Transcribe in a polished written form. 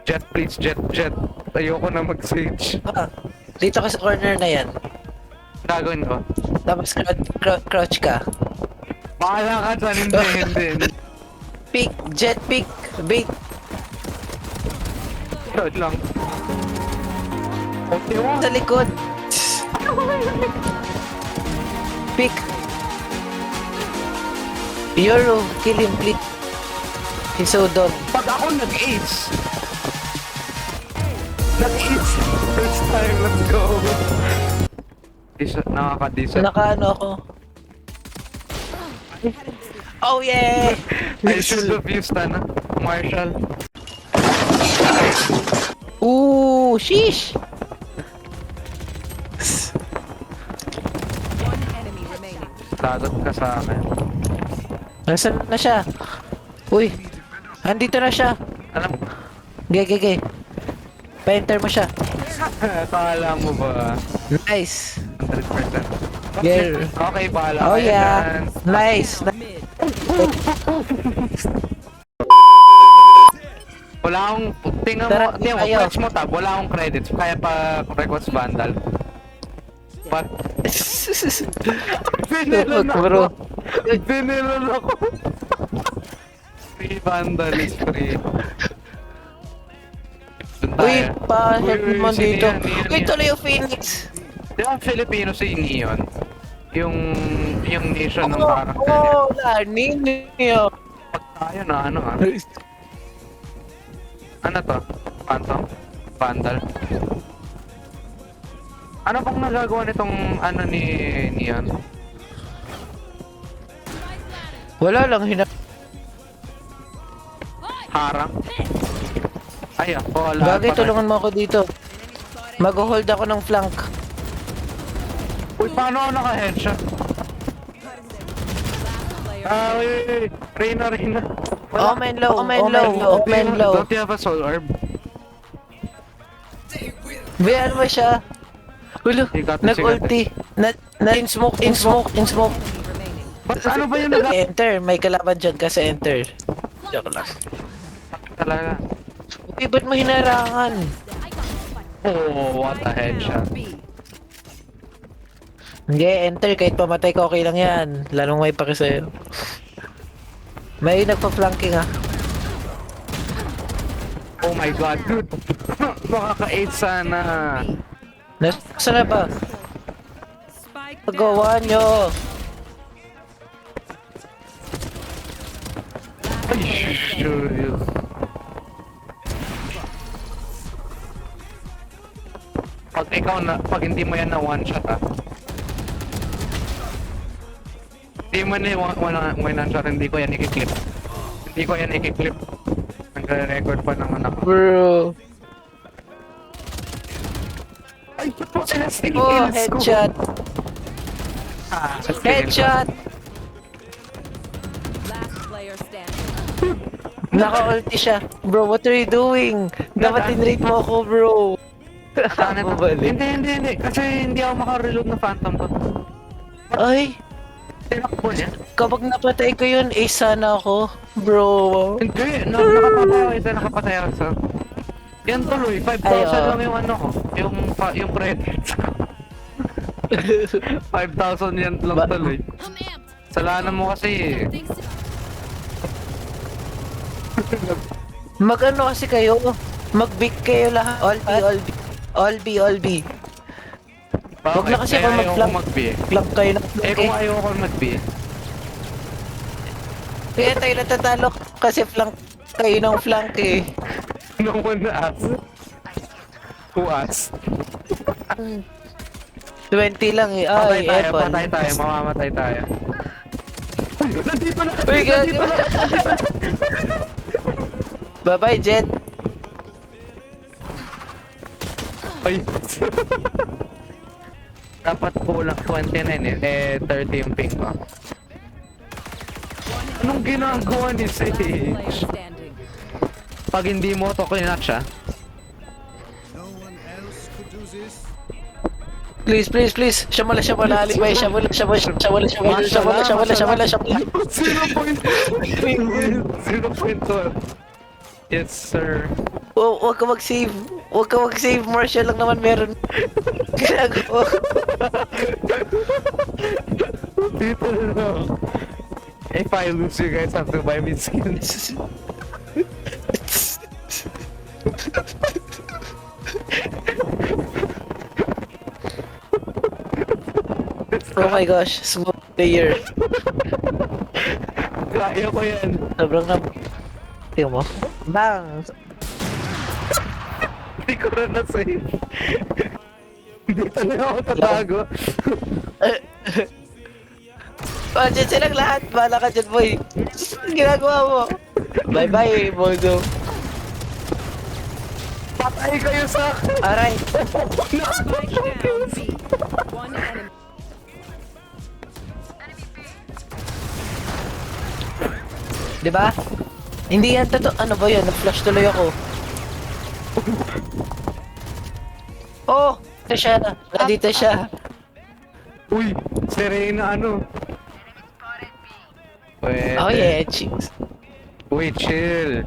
Jet please, jet. Ayoko na mag-sage. Ah, dito ka sa corner na yan. Gagawin ko. Tapos crouch ka. Bahala ka dyan, hindi. Pick, jet pick, bait. Load lang. Okay mo. Sa likod. Pick. Euro, kill him please. He's so dumb. Pag ako nag-ace. Nag-ace. First time, let's go. Nakaka-decent. Nakaano ako. Oh yeah! I should have used Marshall. Ooh, sheesh! Dadot ka sa akin. Nasaan na siya? Uy! Andito na siya! Alam, Gay. Pa-enter mo siya. kala mo ba? Nice! 100%. Yeah. Okay, bahala Oh kayo yeah! dyan. Nice! Wala akong, tingnan Tara, mo, tingnan mo, ayaw. flex mo tab, wala akong credits, kaya pa request vandal. But, binilan Bro. ako. Binilan ako. Free vandal is free. Dun tayo. Uy! Pa-help Uy, mo sino dito. yan? Yan, Uy, yan. tuloy yung Phoenix! Di ba Filipino si Neon? Yung nation ng parang Oh, learning niyo. pag tayo na ano ah. Ano to? Phantom? Vandal? Ano bang nagagawa nitong ano ni Neon? Wala lang, Harang? Ay ah, wala. Bagay, tulungan mo ako dito. Mag-hold ako ng flank. Uy, paano ako naka-headshot? Uy. Reyna. Oh, man low. Don't you have a soul orb? Bayaan mo siya. Ulo, Sikat. nag-ulti. In smoke. Ba't ano ba yung nag- Enter, may kalaban dyan ka sa enter. Joke lang. Talaga. Uy, ba't mo hinarangan? Oh, what a headshot. Hindi, enter, kahit pamatay ka, okay lang yan. Lalong may paki sa'yo. May nagpa-flanking ah. Oh my god, dude. Makaka-8 sana. Nasaan na ba? Pagawa nyo. Ay, sure. Pag hindi mo yan na one shot ah. Hindi mo na one shot, hindi ko yan i-clip. Nagre-record pa naman ako. Bro. Ay, ba't mo sila steal Oh, kills ko? headshot. Ah, Headshot. Last player standing. Naka-ulti siya. Bro, what are you doing? Dapat in-rate mo ako, bro. Bumalik. Hindi. Kasi hindi ako makareload ng phantom ko. Ay, Tinakbo niya. kapag napatay ko yun, eh sana ako. Bro. Hindi, nakapatay ako sa... Yan tuloy, 5,000 Ay, oo. lang yung ano ko. Yung credits ko. 5,000 yan lang Ba- tuloy. Salanan mo kasi Mag-ano kasi kayo? Mag-big kayo lahat. All B. Wag na kasi ako mag-flank. mag-B. Flank kayo na Eh kung ayaw ko mag-B. Kaya tayo natatalo kasi flank kayo ng flank eh. No one asked. Who asked? 20 lang eh. Patay Ay, tayo, Apple. mamamatay tayo. Nandito na! Uy, gago. Bye-bye, Jet. Ay. Dapat kulang 29 eh 30 yung ping ko. Anong ginagawa ni Player Sage? standing. Pag hindi mo to clean siya. Please. Shamala. Alibay. Shamala. 0.1. 0.1. Yes, sir. Oh, huwag ka mag-save. Huwag ka mag-save. Marshall lang naman meron. Ginagawa. Dito na lang. If I lose, you guys have to buy me skins. Oh my gosh, smooth player. Kaya ko yan. Sobrang na... Tingnan mo. Bang! Hindi ko na na-save. Dito na ako tatago. Oh, dyan silang lahat. Bahala ka dyan, boy. Ang ginagawa mo. Bye-bye, Boldo. Patay kayo sa akin. Aray. Spike down B. One enemy. Diba? Hindi yan totoo. Ano ba yan? Nag-flash tuloy ako. Oh! Ito siya. Nandito siya. Uy, Serena ano? Pwede. Oh yeah, chicks. Uy, chill.